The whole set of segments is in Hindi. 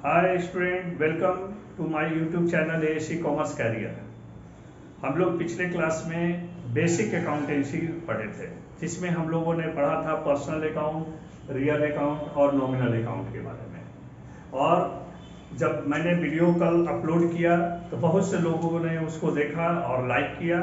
Hi student, welcome to my YouTube channel ASC commerce career. हम लोग पिछले क्लास में बेसिक अकाउंटेंसी पढ़े थे, जिसमें हम लोगों ने पढ़ा था पर्सनल अकाउंट, रियल अकाउंट और नॉमिनल अकाउंट के बारे में। और जब मैंने वीडियो कल अपलोड किया तो बहुत से लोगों ने उसको देखा और लाइक किया,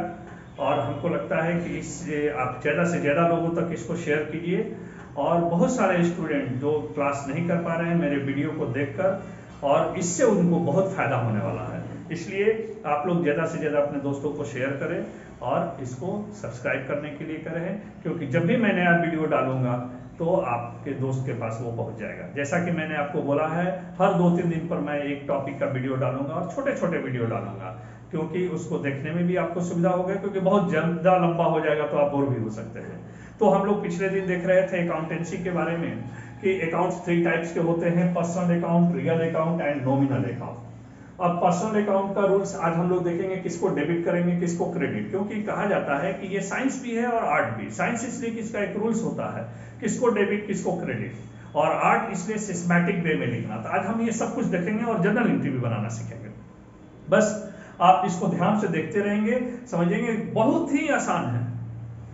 और हमको लगता है कि इससे आप ज़्यादा से ज़्यादा लोगों तक इसको शेयर कीजिए। और बहुत सारे स्टूडेंट जो क्लास नहीं कर पा रहे हैं मेरे वीडियो को देखकर, और इससे उनको बहुत फ़ायदा होने वाला है, इसलिए आप लोग ज़्यादा से ज़्यादा अपने दोस्तों को शेयर करें और इसको सब्सक्राइब करने के लिए करें, क्योंकि जब भी मैं नया वीडियो डालूंगा तो आपके दोस्त के पास वो पहुंच जाएगा। जैसा कि मैंने आपको बोला है, हर 2-3 दिन पर मैं एक टॉपिक का वीडियो डालूंगा और छोटे छोटे वीडियो डालूंगा, क्योंकि उसको देखने में भी आपको सुविधा होगा, क्योंकि बहुत ज़्यादा लंबा हो जाएगा तो आप बोर भी हो सकते हैं। तो हम लोग पिछले दिन देख रहे थे अकाउंटेंसी के बारे में कि अकाउंट्स 3 टाइप्स के होते हैं: personal account, real account and nominal account. अब पर्सनल अकाउंट का रूल्स आज हम लोग देखेंगे, किसको डेबिट करेंगे किसको क्रेडिट, क्योंकि कहा जाता है कि ये साइंस भी है और आर्ट भी। साइंस इसलिए कि इसका एक रूल्स होता है किसको डेबिट किसको क्रेडिट, और आर्ट इसलिए सिस्टमैटिक वे में लिखना। तो आज हम ये सब कुछ देखेंगे और जर्नल एंट्री भी बनाना सीखेंगे। बस आप इसको ध्यान से देखते रहेंगे, समझेंगे। बहुत ही आसान है,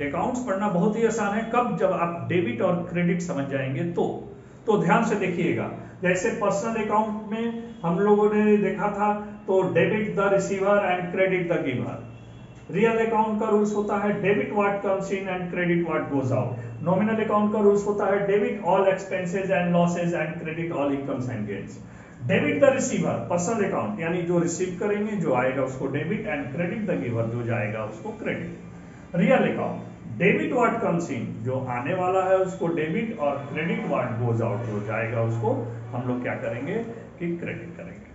अकाउंट्स पढ़ना बहुत ही आसान है। कब? जब आप डेबिट और क्रेडिट समझ जाएंगे तो ध्यान से देखिएगा। जैसे पर्सनल अकाउंट में हम लोगों ने देखा था, तो debit the receiver and credit the giver. Real account का रूल्स होता है debit what comes in and credit what goes out. Nominal account का रूल्स होता है debit all expenses and losses and credit all incomes and gains. Debit the receiver personal account, यानी जो रिसीव करेंगे जो आएगा उसको debit, and credit the giver जो जाएगा उसको credit. Real account debit what comes in, जो आने वाला है उसको डेबिट, और क्रेडिट व्हाट गोज आउट, जो जाएगा उसको हम लोग क्या करेंगे कि क्रेडिट करेंगे।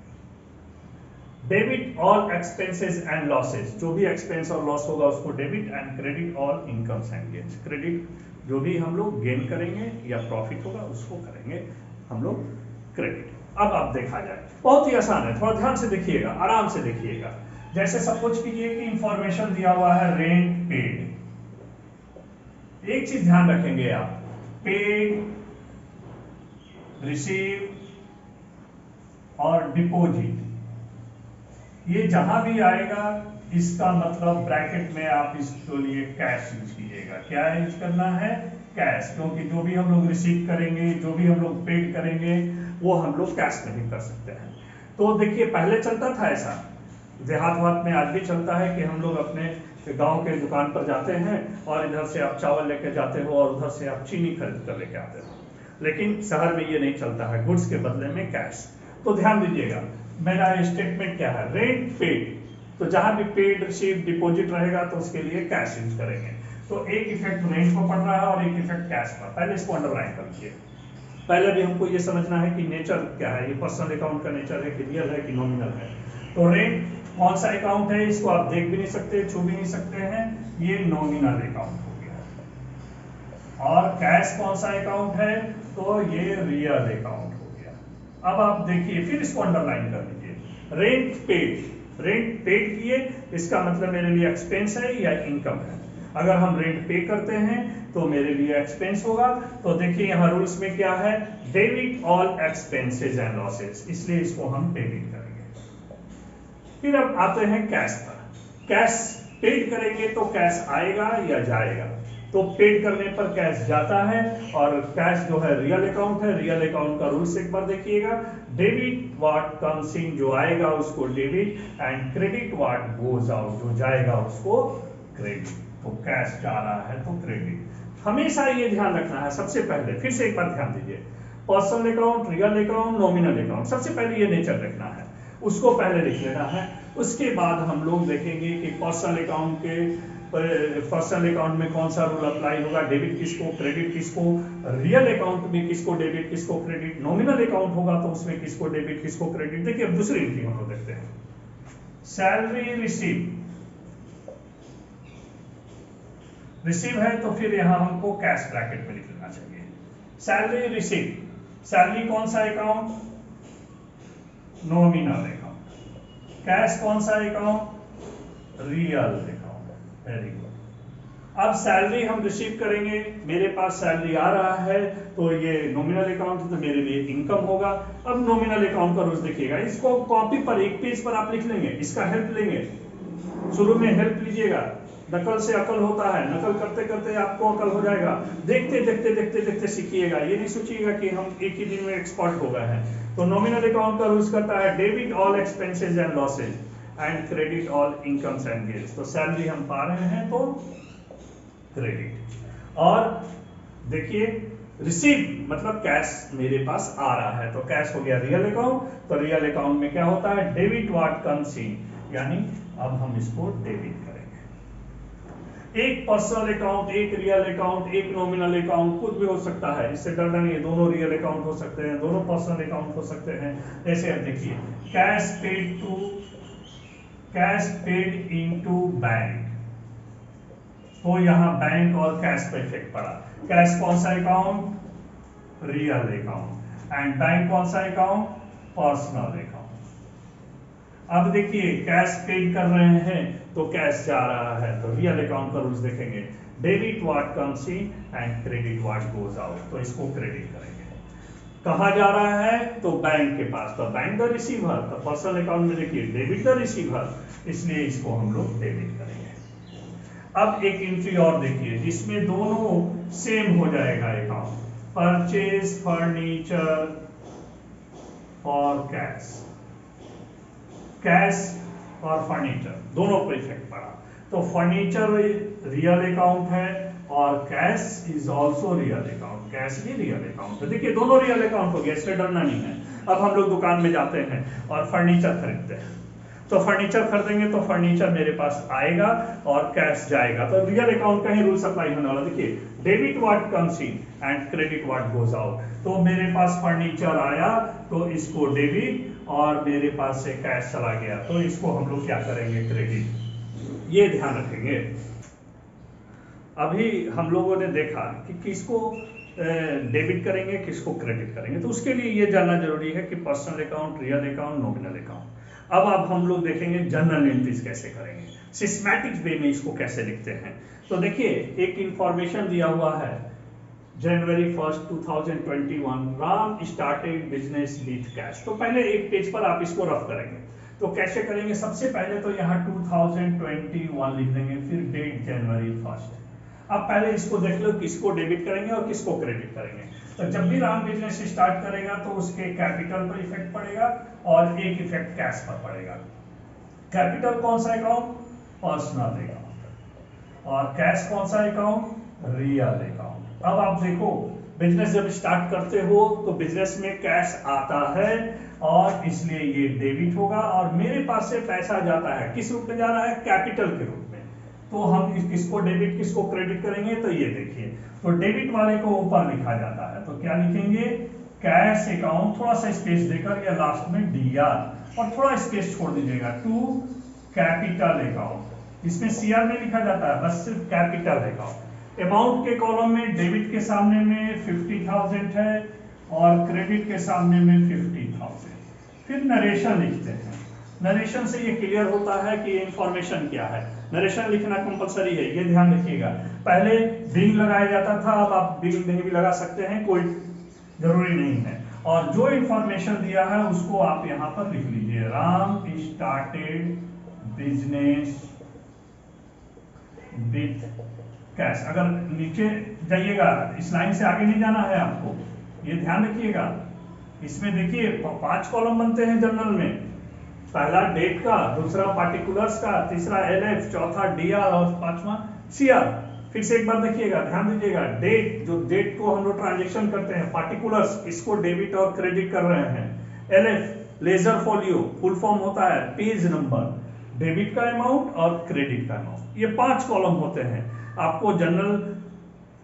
Debit all expenses and losses, जो भी एक्सपेंस और लॉस होगा उसको debit, and credit all incomes and gains, credit जो भी हम लोग गेन करेंगे या प्रॉफिट होगा उसको करेंगे हम लोग क्रेडिट। अब आप देखा जाए, बहुत ही आसान है, थोड़ा ध्यान से देखिएगा, आराम से देखिएगा। जैसे सपोज कीजिए कि इंफॉर्मेशन दिया हुआ है रेंट पेड। एक चीज ध्यान रखेंगे आप, पेड, रिसीव और डिपॉजिट, ये जहां भी आएगा इसका मतलब ब्रैकेट में आप इसके लिए कैश यूज कीजिएगा। क्या यूज करना है? कैश, क्योंकि जो भी हम लोग रिसीव करेंगे, जो भी हम लोग पेड करेंगे, वो हम लोग कैश में ही कर सकते हैं। तो देखिए, पहले चलता था ऐसा, देहात वात में आज भी चलता है कि हम लोग अपने गांव के दुकान पर जाते हैं और इधर से आप चावल लेके जाते हो और उधर से आप चीनी खरीद कर लेके आते हो। लेकिन शहर में ये नहीं चलता है, गुड्स के बदले में कैश। तो ध्यान दीजिएगा, मेरा स्टेटमेंट क्या है, रेंट पेड, तो जहां भी पेड, रिसीव, डिपॉजिट रहेगा तो उसके लिए कैश यूज करेंगे। तो एक इफेक्ट रेंट पर पड़ रहा है और एक इफेक्ट कैश पर। पहले इसको अंडरलाइन कर लीजिए। पहले भी हमको ये समझना है कि नेचर क्या है, ये पर्सनल अकाउंट का नेचर है कि रियल है कि नॉमिनल है। तो रेंट कौन सा अकाउंट है, इसको आप देख भी नहीं सकते, छू भी नहीं सकते हैं, ये नॉमिनल अकाउंट हो गया। और कैश कौन सा अकाउंट है, तो ये रियल अकाउंट हो गया। अब आप देखिए, फिर इसको अंडरलाइन कर लीजिए। रेंट पेड, रेंट पेड किए, इसका मतलब मेरे लिए एक्सपेंस है या इनकम है। अगर हम रेंट पे करते हैं तो मेरे लिए एक्सपेंस होगा। तो देखिए यहाँ रूल्स में क्या है, debit all expenses and losses, इसलिए इसको हम डेबिट करेंगे। फिर अब आते हैं कैश पर। कैश पेड करेंगे तो कैश आएगा या जाएगा, तो पेड करने पर कैश जाता है, और कैश जो है रियल अकाउंट है। रियल अकाउंट का रूल्स एक बार देखिएगा, डेबिट व्हाट कम्स इन, जो आएगा उसको debit, and credit what goes out, जो जाएगा उसको क्रेडिट। तो कैश जा रहा है तो क्रेडिट। हमेशा ये ध्यान रखना है, सबसे पहले फिर से एक बार ध्यान दीजिए, personal account, real account, nominal account, सबसे पहले ये नेचर रखना है, उसको पहले लिख लेना है। उसके बाद हम लोग देखेंगे कि पर्सनल अकाउंट के पर्सनल अकाउंट में कौन सा रूल अप्लाई होगा, डेबिट किसको, क्रेडिट किसको, रियल अकाउंट में किसको डेबिट किसको क्रेडिट, नॉमिनल अकाउंट होगा तो उसमें किसको डेबिट किसको क्रेडिट। देखिए अब दूसरी एंट्री हम लोग देखते हैं, सैलरी रिसीव, रिसीव है तो फिर यहां हमको कैश ब्रैकेट में लिख लेना चाहिए। सैलरी रिसीव, सैलरी कौन सा अकाउंट, नॉमिनल अकाउंट। कैश कौन सा account, real account. Very good. अब सैलरी हम रिसीव करेंगे, मेरे पास सैलरी आ रहा है तो ये नॉमिनल अकाउंट है तो मेरे लिए इनकम होगा। अब नॉमिनल अकाउंट का रूल्स देखिएगा, इसको कॉपी पर एक पेज पर आप लिख लेंगे, इसका हेल्प लेंगे, शुरू में हेल्प लीजिएगा, नकल से अकल होता है, नकल करते करते आपको अकल हो जाएगा, देखते देखते देखते देखते सीखिएगा, ये नहीं सोचिएगा कि हम एक ही दिन में एक्सपर्ट हो गए हैं। तो नॉमिनल अकाउंट का रूल्स करता है debit all expenses and losses and credit all incomes and gains. तो सैलरी हम पा रहे हैं तो क्रेडिट, और देखिए रिसीव मतलब कैश मेरे पास आ रहा है तो कैश हो गया रियल अकाउंट। तो रियल अकाउंट में क्या होता है, डेबिट व्हाट कम्स इन, यानी अब हम इसको डेबिट करेंगे। एक पर्सनल अकाउंट, एक रियल अकाउंट, एक नॉमिनल अकाउंट, कुछ भी हो सकता है, इससे डरना नहीं है, दोनों रियल अकाउंट हो सकते हैं, दोनों पर्सनल अकाउंट हो सकते हैं। जैसे अब देखिए कैश पेड इनटू बैंक, तो यहां बैंक और कैश पे इफेक्ट पड़ा। कैश कौन सा account, real account, and bank कौन सा अकाउंट, पर्सनल अकाउंट। अब देखिए कैश पेड कर रहे हैं तो कैश जा रहा है, तो रियल अकाउंट का रूल्स देखेंगे, debit what comes in and credit what goes out, तो इसको क्रेडिट करेंगे। कहा जा रहा है तो बैंक के पास, तो बैंक द रिसीवर, तो पर्सनल अकाउंट में देखिए डेबिट द रिसीवर, इसलिए इसको हम लोग डेबिट करेंगे। अब एक एंट्री और देखिए जिसमें दोनों सेम हो जाएगा account, purchase furniture for cash, cash और फर्नीचर दोनों पर इफेक्ट पड़ा, तो फर्नीचर रियल अकाउंट है और cash is also real account, cash भी रियल अकाउंट है। देखिए दोनों रियल अकाउंट हो गया, इससे डरना नहीं है। अब हम लोग दुकान में जाते हैं और फर्नीचर खरीदते हैं, तो फर्नीचर खरीदेंगे तो फर्नीचर मेरे पास आएगा और कैश जाएगा, तो रियल अकाउंट का ही रूल अप्लाई होने वाला। देखिए debit what comes in and credit what goes out, तो मेरे पास फर्नीचर आया तो इसको डेबिट, और मेरे पास से कैश चला गया तो इसको हम लोग क्या करेंगे, क्रेडिट। ये ध्यान रखेंगे। अभी हम लोगों ने देखा कि किसको डेबिट करेंगे, किसको क्रेडिट करेंगे, तो उसके लिए ये जानना जरूरी है कि personal account, real account, nominal account. अब हम लोग देखेंगे जर्नल एंट्रीज कैसे करेंगे, सिस्टमैटिक वे में इसको कैसे लिखते हैं। तो देखिए एक इंफॉर्मेशन दिया हुआ है, जनवरी 1, 2021 Ram started business with cash. तो पहले एक पेज पर आप इसको रफ करेंगे, तो कैसे करेंगे, सबसे पहले तो यहाँ 2021 लिख देंगे, फिर डेट जनवरी 1। अब पहले इसको देख लो किसको डेबिट करेंगे और किसको क्रेडिट करेंगे। तो जब भी राम बिजनेस स्टार्ट करेगा तो उसके कैपिटल पर इफेक्ट पड़ेगा और एक इफेक्ट कैश पर पड़ेगा। कैपिटल कौन सा अकाउंट, पर्सनल अकाउंट, और कैश कौन सा अकाउंट, रियल अकाउंट। अब आप देखो बिजनेस जब स्टार्ट करते हो तो बिजनेस में कैश आता है और इसलिए ये डेबिट होगा, और मेरे पास से पैसा जाता है, किस रूप में जा रहा है, कैपिटल के रूप में। तो हम किसको डेबिट किसको क्रेडिट करेंगे, तो ये देखिए, तो डेबिट वाले को ऊपर लिखा जाता है, तो क्या लिखेंगे, कैश अकाउंट, थोड़ा सा स्पेस देकर, या लास्ट में डीआर, और थोड़ा स्पेस छोड़ दीजिएगा, टू कैपिटल अकाउंट। इसमें सीआर में लिखा जाता है, बस सिर्फ कैपिटल अकाउंट। अमाउंट के कॉलम में डेबिट के सामने में 50,000 है और क्रेडिट के सामने में 50,000। फिर नरेशन लिखते हैं, नरेशन से ये क्लियर होता है कि इंफॉर्मेशन क्या है। नरेशन लिखना कंपलसरी है, ये ध्यान रखिएगा। पहले बिंग लगाया जाता था, अब आप बिंग नहीं भी लगा सकते हैं, कोई जरूरी नहीं है। और जो इंफॉर्मेशन दिया है उसको आप यहाँ पर लिख लीजिए, Ram started business with cash. अगर नीचे जाइएगा, इस लाइन से आगे नहीं जाना है आपको, ये ध्यान रखिएगा। इसमें देखिए 5 कॉलम बनते हैं जर्नल में, पहला डेट का, दूसरा पार्टिकुलर्स का, तीसरा एलएफ, चौथा डीआर और पांचवा सीआर। फिर से एक बार देखिएगा, ध्यान दीजिएगा, डेट, जो डेट को हम लोग ट्रांजेक्शन करते हैं, पार्टिकुलर्स इसको डेबिट और क्रेडिट कर रहे हैं, LF ledger folio, full form होता है पेज नंबर, डेबिट का अमाउंट और क्रेडिट का अमाउंट। ये 5 कॉलम होते हैं। आपको जनरल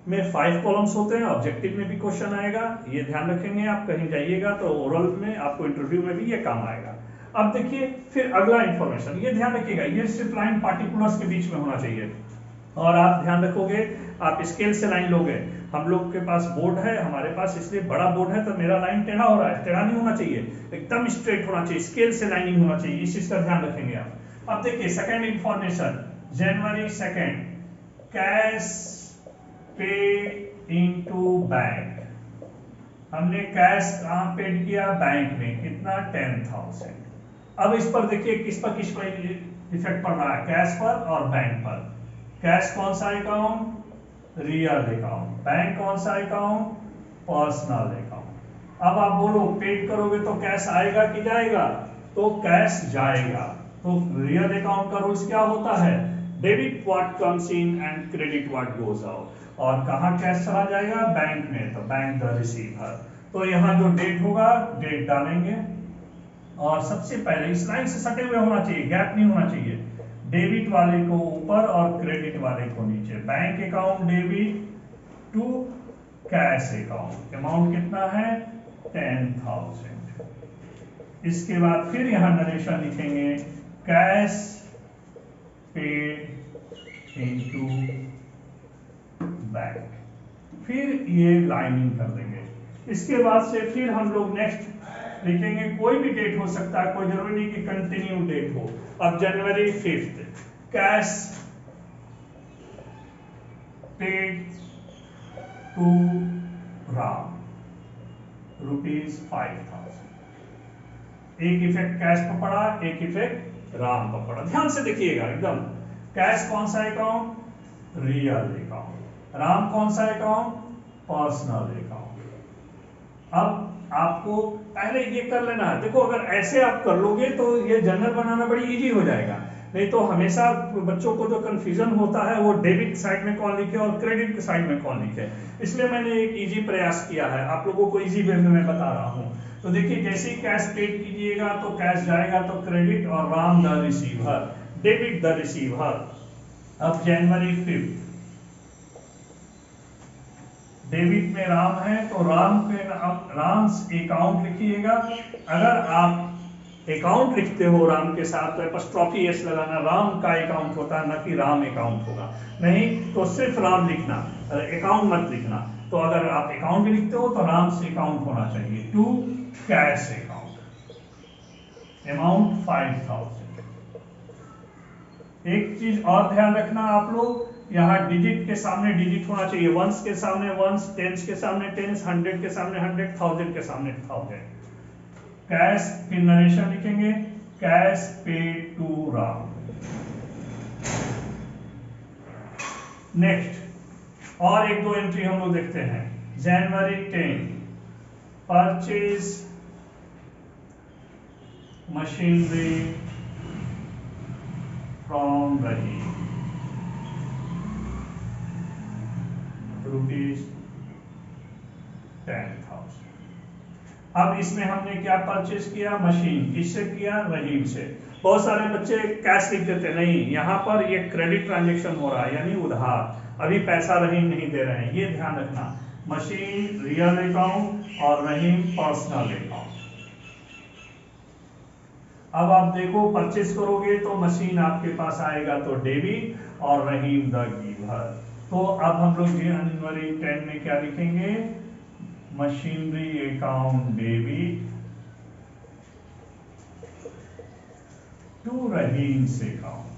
में 5 कॉलम्स होते हैं, ऑब्जेक्टिव में भी क्वेश्चन आएगा, ये ध्यान रखेंगे। आप कहीं जाइएगा तो ओरल में, आपको इंटरव्यू में भी ये काम आएगा। अब देखिए फिर अगला इंफॉर्मेशन, ये ध्यान रखिएगा, ये सिर्फ लाइन पार्टिकुलर्स के बीच में होना चाहिए, और आप ध्यान रखोगे, आप स्केल से लाइन लोगे। हम लोग के पास बोर्ड है, हमारे पास इसलिए बड़ा बोर्ड है, तो मेरा लाइन टेढ़ा हो रहा है, टेढ़ा नहीं होना चाहिए, एकदम स्ट्रेट होना चाहिए, स्केल से लाइनिंग होना चाहिए, इस चीज का ध्यान रखेंगे आप। अब देखिए सेकंड इंफॉर्मेशन, जनवरी 2 कैश पेड इनटू बैंक, हमने कैश कहाँ पेड किया, बैंक में, कितना 10,000। अब इस पर देखिए किस पर इफेक्ट पड़ रहा है, कैश पर और बैंक पर। कैश कौन सा अकाउंट, रियल अकाउंट, बैंक कौन सा अकाउंट, पर्सनल अकाउंट। अब आप बोलो पेड करोगे तो कैश आएगा कि जाएगा, तो कैश जाएगा। तो रियल अकाउंट का रूल्स क्या होता है, debit what comes in and credit what goes out. और कहाँ कैश चला जाएगा, बैंक में, तो बैंक द रिसीवर। तो यहाँ जो डेट होगा, डेट डालेंगे और सबसे पहले इस लाइन से सटे हुए होना चाहिए, गैप नहीं होना चाहिए। डेबिट वाले को ऊपर और क्रेडिट वाले को नीचे। Bank account debit to cash account, amount कितना है 10,000। इसके बाद फिर यहाँ नरेशन लिखेंगे, कैश पेड इनटू बैंक, फिर ये लाइनिंग कर देंगे। इसके बाद से फिर हम लोग नेक्स्ट लिखेंगे, कोई भी डेट हो सकता है, कोई जरूरी नहीं कि कंटिन्यू डेट हो। अब जनवरी 5 कैश पेड टू राम ₹5,000। एक इफेक्ट कैश पर पड़ा, एक इफेक्ट राम पर पड़ा। ध्यान से देखिएगा एकदम। कैश कौन सा अकाउंट, रियल अकाउंट। राम कौन सा अकाउंट, पर्सनल अकाउंट। अब आपको पहले ये कर लेना है। देखो अगर ऐसे आप कर लोगे तो ये जर्नल बनाना बड़ी इजी हो जाएगा। नहीं तो हमेशा बच्चों को जो कंफ्यूजन होता है वो डेबिट साइड में कौन लिखे और क्रेडिट के साइड में कौन लिखे। इसलिए मैंने एक इजी प्रयास किया है, आप लोगों को इजी वे में मैं बता रहा हूँ। तो देखिए जैसे ही कैश पेड कीजिएगा तो कैश जाएगा तो क्रेडिट, और Ram the receiver, debit the receiver. अब जनवरी 5 डेबिट में राम है तो राम पे राम्स अकाउंट लिखिएगा। अगर आप अकाउंट लिखते हो राम के साथ तो एपॉस्ट्रोफी एस लगाना, राम का अकाउंट होता है, न कि राम अकाउंट होगा। नहीं तो सिर्फ राम लिखना, अकाउंट मत लिखना। तो अगर आप अकाउंट भी लिखते हो तो राम से अकाउंट होना चाहिए। To cash account, amount 5,000। एक चीज और ध्यान रखना आप लोग, यहाँ डिजिट के सामने डिजिट होना चाहिए। वंस के सामने वंस, टेंस के सामने टेंस, 100 के सामने 100, 1000 के सामने 1000। कैश, फिर नरेशन लिखेंगे, cash paid to Ram. Next और एक दो एंट्री हम लोग देखते हैं। January 10 purchase machinery from Rahim ₹10,000। अब इसमें हमने क्या परचेज किया, मशीन। किससे किया, रहीम से। बहुत सारे बच्चे कैश लिख देते, नहीं, यहाँ पर ये क्रेडिट ट्रांजेक्शन हो रहा है, यानी उधार, अभी पैसा रहीम नहीं दे रहे हैं, ये ध्यान रखना। मशीन रियल अकाउंट और रहीम पर्सनल अकाउंट। अब आप देखो परचेज करोगे तो मशीन आपके पास आएगा तो डेबिट और रहीम द गिवर। तो अब हम लोग जनवरी 10 में क्या लिखेंगे, machinery account debit to Rahim account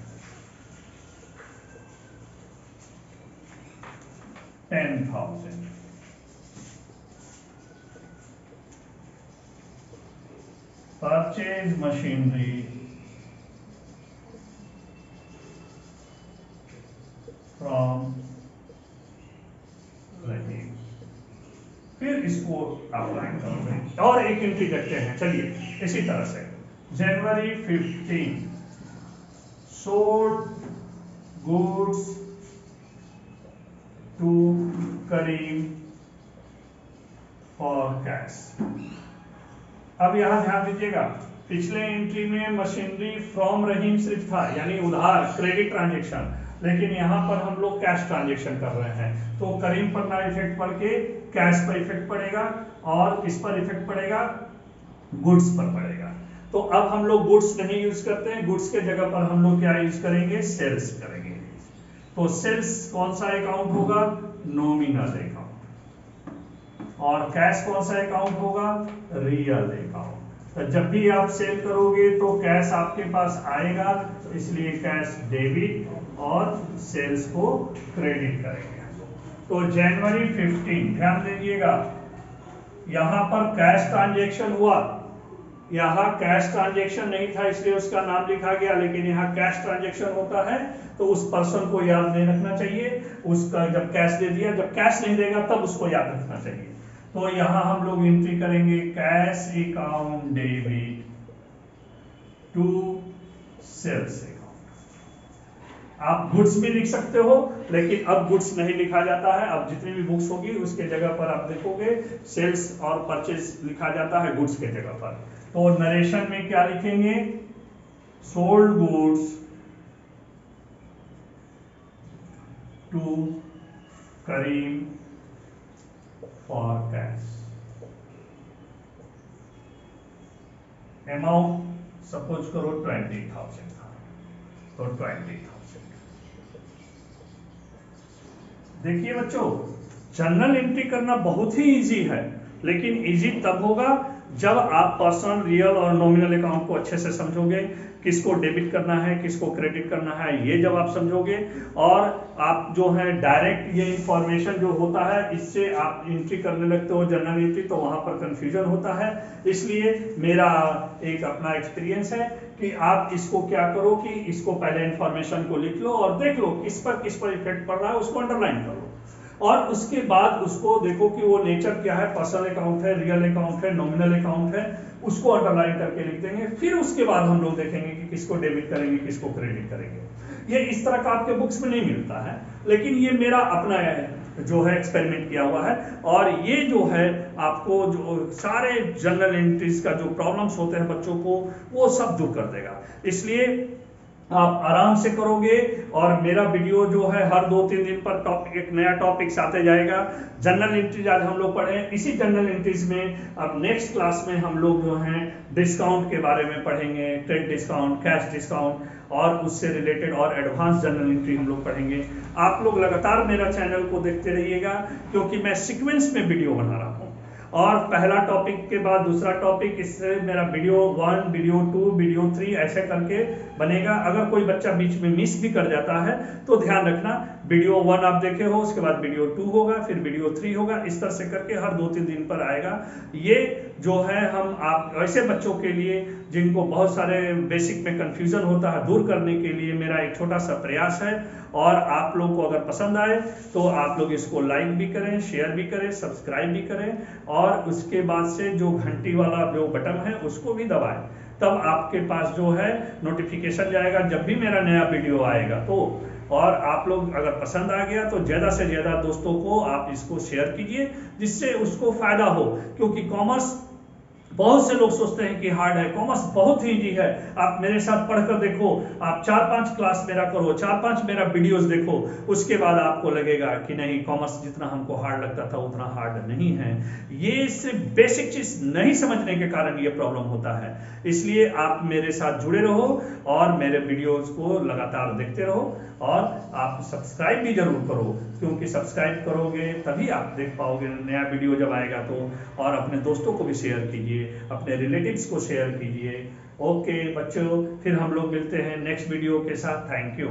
10,000। Purchase machinery from Rahim. फिर इसको आउटलाइन करोगे और एक एंट्री देखते हैं। चलिए इसी तरह से January 15 sold goods to Karim for cash. अब यहां ध्यान दीजिएगा, पिछले एंट्री में मशीनरी फ्रॉम रहीम सिर्फ था, यानी उधार, क्रेडिट ट्रांजेक्शन, लेकिन यहाँ पर हम लोग कैश ट्रांजेक्शन कर रहे हैं। तो करीम पर ना इफेक्ट पड़ के कैश पर इफेक्ट पड़ेगा, और किस पर इफेक्ट पड़ेगा, गुड्स पर पड़ेगा। तो अब हम लोग गुड्स नहीं यूज करते हैं, गुड्स के जगह पर हम लोग क्या यूज करेंगे, सेल्स करेंगे। तो सेल्स कौन सा अकाउंट होगा, नॉमिनल अकाउंट, और कैश कौन सा अकाउंट होगा, रियल अकाउंट। तो जब भी आप सेल करोगे तो कैश आपके पास आएगा, इसलिए कैश डेबिट और सेल्स को क्रेडिट करेंगे। तो जनवरी 15, ध्यान दीजिएगा, यहां पर कैश ट्रांजेक्शन हुआ, यहाँ कैश ट्रांजेक्शन नहीं था इसलिए उसका नाम लिखा गया, लेकिन यहाँ कैश ट्रांजेक्शन होता है तो उस पर्सन को याद नहीं रखना चाहिए, उसका जब कैश दे दिया, जब कैश नहीं देगा तब उसको याद रखना चाहिए। तो यहाँ हम लोग एंट्री करेंगे cash account debit to sales account. आप गुड्स भी लिख सकते हो, लेकिन अब गुड्स नहीं लिखा जाता है, अब जितनी भी बुक्स होगी उसके जगह पर आप देखोगे सेल्स और परचेज लिखा जाता है गुड्स के जगह पर। तो नरेशन में क्या लिखेंगे, sold goods to Karim for cash, amount suppose करो 20,000 था, तो 20,000। देखिए बच्चों, जर्नल एंट्री करना बहुत ही इजी है, लेकिन इजी तब होगा जब आप पर्सनल, रियल और नॉमिनल अकाउंट को अच्छे से समझोगे, किसको डेबिट करना है किसको क्रेडिट करना है ये जब आप समझोगे, और आप जो है डायरेक्ट ये इंफॉर्मेशन जो होता है इससे आप एंट्री करने लगते हो जर्नल एंट्री, तो वहां पर कंफ्यूजन होता है। इसलिए मेरा एक अपना एक्सपीरियंस है कि आप इसको क्या करो कि इसको पहले इंफॉर्मेशन को लिख लो और देख लो किस पर इफेक्ट पड़ रहा है, उसको अंडरलाइन कर लो, और उसके बाद उसको देखो कि वो नेचर क्या है, पर्सनल अकाउंट है, रियल अकाउंट है, नॉमिनल अकाउंट है, उसको अंडरलाइन करके लिख देंगे। फिर उसके बाद हम लोग देखेंगे कि किसको डेबिट करेंगे किसको क्रेडिट करेंगे। ये इस तरह का आपके बुक्स में नहीं मिलता है, लेकिन ये मेरा अपना जो है एक्सपेरिमेंट किया हुआ है, और ये जो है आपको जो सारे जर्नल एंट्रीज का जो प्रॉब्लम्स होते हैं बच्चों को वो सब दूर कर देगा। इसलिए आप आराम से करोगे, और मेरा वीडियो जो है हर 2-3 दिन पर टॉपिक, एक नया टॉपिक आते जाएगा। जनरल एंट्रीज आज हम लोग पढ़े, इसी जनरल एंट्रीज में अब नेक्स्ट क्लास में हम लोग जो हैं डिस्काउंट के बारे में पढ़ेंगे, ट्रेड डिस्काउंट, कैश डिस्काउंट और उससे रिलेटेड और एडवांस जनरल एंट्री हम लोग पढ़ेंगे। आप लोग लगातार मेरा चैनल को देखते रहिएगा, क्योंकि मैं सीक्वेंस में वीडियो बना रहा हूँ, और पहला टॉपिक के बाद दूसरा टॉपिक, इससे मेरा वीडियो 1, वीडियो 2, वीडियो 3 ऐसे करके बनेगा। अगर कोई बच्चा बीच में मिस भी कर जाता है तो ध्यान रखना, वीडियो 1 आप देखे हो, उसके बाद वीडियो 2 होगा, फिर वीडियो 3 होगा, इस तरह से करके हर 2-3 दिन पर आएगा। ये जो है हम आप ऐसे बच्चों के लिए जिनको बहुत सारे बेसिक में कंफ्यूजन होता है, दूर करने के लिए मेरा एक छोटा सा प्रयास है। और आप लोग को अगर पसंद आए तो आप लोग इसको लाइक भी करें, शेयर भी करें, सब्सक्राइब भी करें, और उसके बाद से जो घंटी वाला जो बटन है उसको भी दबाएं, तब आपके पास जो है नोटिफिकेशन जाएगा जब भी मेरा नया वीडियो आएगा। तो और आप लोग अगर पसंद आ गया तो ज़्यादा से ज़्यादा दोस्तों को आप इसको शेयर कीजिए, जिससे उसको फायदा हो, क्योंकि कॉमर्स बहुत से लोग सोचते हैं कि हार्ड है, कॉमर्स बहुत ही इजी है। आप मेरे साथ पढ़कर देखो, आप 4-5 क्लास मेरा करो, 4-5 मेरा वीडियोस देखो, उसके बाद आपको लगेगा कि नहीं, कॉमर्स जितना हमको हार्ड लगता था उतना हार्ड नहीं है। ये सिर्फ बेसिक चीज नहीं समझने के कारण ये प्रॉब्लम होता है। इसलिए आप मेरे साथ जुड़े रहो और मेरे वीडियोस को लगातार देखते रहो, और आप सब्सक्राइब भी जरूर करो, क्योंकि सब्सक्राइब करोगे तभी आप देख पाओगे नया वीडियो जब आएगा तो। और अपने दोस्तों को भी शेयर कीजिए, अपने रिलेटिव्स को शेयर कीजिए। ओके बच्चों, फिर हम लोग मिलते हैं नेक्स्ट वीडियो के साथ। Thank you.